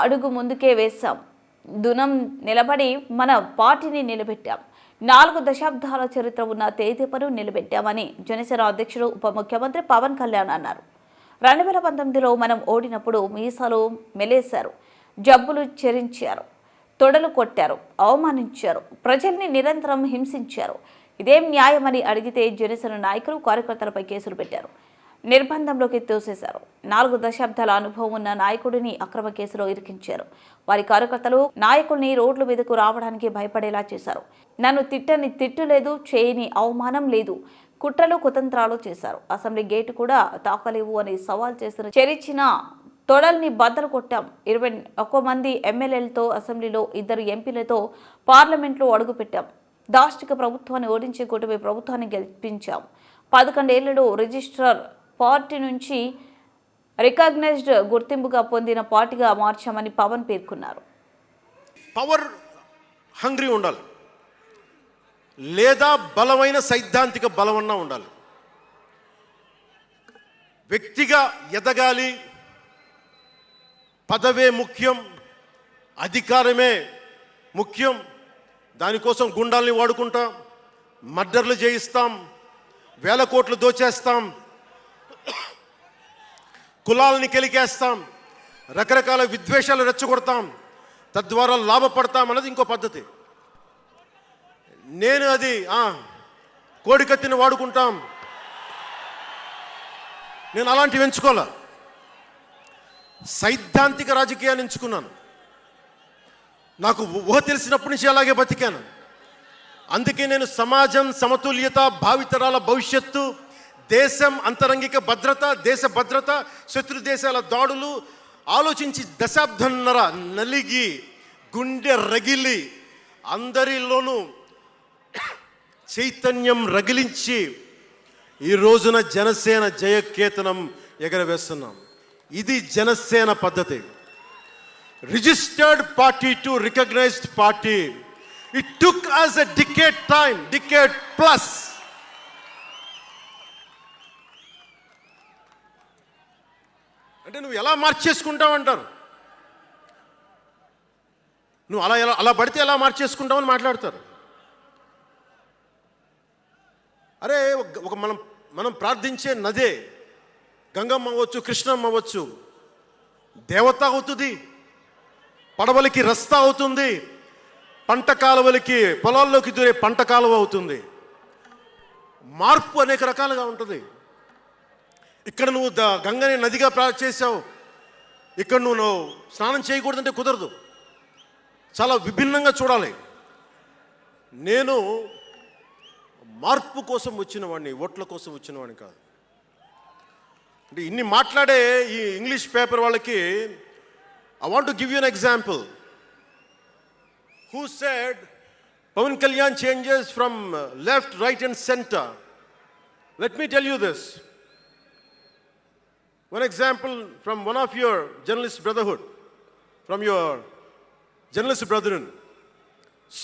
అడుగు ముందుకే వేశాం. దునం నిలబడి మన పార్టీని నిలబెట్టాం. 4 దశాబ్దాల చరిత్ర ఉన్న తేదీపను నిలబెట్టామని జనసేన అధ్యక్షుడు ఉప ముఖ్యమంత్రి పవన్ కళ్యాణ్ అన్నారు. 2019లో మనం ఓడినప్పుడు మీసాలు మెలేశారు, జబ్బులు చెరించారు, తొడలు కొట్టారు, అవమానించారు, ప్రజల్ని నిరంతరం హింసించారు. ఇదేం న్యాయమని అడిగితే జనసేన నాయకులు కార్యకర్తలపై కేసులు పెట్టారు, నిర్బంధంలోకి తోసేశారు. 4 దశాబ్దాల అనుభవం ఉన్న నాయకుడిని అక్రమ కేసులో ఇరికించారు. వారి కార్యకర్తలు నాయకుల్ని రోడ్ల మీదకు రావడానికి భయపడేలా చేశారు. నన్ను తిట్టని తిట్టు లేదు, చేయని అవమానం లేదు, కుట్రలు కుతంత్రాలు చేశారు. అసెంబ్లీ గేటు కూడా తాకలేవు అని సవాల్ చేసిన చెరిచిన తొడల్ని బద్దలు కొట్టాం. 21 మంది ఎమ్మెల్యేలతో అసెంబ్లీలో 2 ఎంపీలతో పార్లమెంట్లో అడుగుపెట్టాం. దాష్టిక ప్రభుత్వాన్ని ఓడించి కూటమి ప్రభుత్వాన్ని గెలిపించాం. 11 ఏళ్లలో రిజిస్ట్రార్ పార్టీ నుంచి రికగ్నైజ్డ్ గుర్తింపుగా పొందిన పార్టీగా మార్చామని పవన్ పేర్కొన్నారు. పవర్ హంగ్రీ ఉండాలి, లేదా బలమైన సైద్ధాంతిక బలమన్నా ఉండాలి. వ్యక్తిగా ఎదగాలి, పదవే ముఖ్యం, అధికారమే ముఖ్యం. దానికోసం గుండాల్ని వాడుకుంటాం, మర్డర్లు చేయిస్తాం, వేల కోట్లు దోచేస్తాం, కులాలని కెలికేస్తాం, రకరకాల విద్వేషాలు రెచ్చగొడతాం, తద్వారా లాభపడతాం అన్నది ఇంకో పద్ధతి. నేను అది కోడికత్తిని వాడుకుంటాం, నేను అలాంటివి ఎంచుకోలే. సైద్ధాంతిక రాజకీయాన్ని ఎంచుకున్నాను. నాకు ఊహ తెలిసినప్పటి నుంచి అలాగే బతికాను. అందుకే నేను సమాజం, సమతుల్యత, భావితరాల భవిష్యత్తు, దేశం అంతరంగిక భద్రత, దేశ భద్రత, శత్రు దేశాల దాడులు ఆలోచించి దశాబ్దన్నర నలిగి గుండె రగిలి అందరిలోనూ చైతన్యం రగిలించి ఈ రోజున జనసేన జయకేతనం ఎగరవేస్తున్నాం. ఇది జనసేన పద్ధతి. Registered party to recognised party. It took us a decade plus. అంటే నువ్వు ఎలా మార్చేసుకుంటావు అంటారు. నువ్వు అలా పడితే ఎలా మార్చేసుకుంటావు అని మాట్లాడతారు. అరే ఒక మనం ప్రార్థించే నదే గంగమ్మ అవ్వచ్చు, కృష్ణమ్మ అవ్వచ్చు, దేవత అవుతుంది, పడవలకి రస్తా అవుతుంది, పంట కాలువలకి పొలాల్లోకి దూరే పంట కాలువ అవుతుంది. మార్పు అనేక రకాలుగా ఉంటుంది. ఇక్కడ నువ్వు గంగని నదిగా చేసావు, ఇక్కడ నువ్వు స్నానం చేయకూడదంటే కుదరదు. చాలా విభిన్నంగా చూడాలి. నేను మార్పు కోసం వచ్చిన వాడిని, ఓట్ల కోసం వచ్చిన వాడిని కాదు. అంటే ఇన్ని మాట్లాడే ఈ ఇంగ్లీష్ పేపర్ వాళ్ళకి I want to give you an example. Who said Pavan Kalyan changes from left, right and center? Let me tell you this. One example from one of your journalist brotherhood, from your journalist brethren.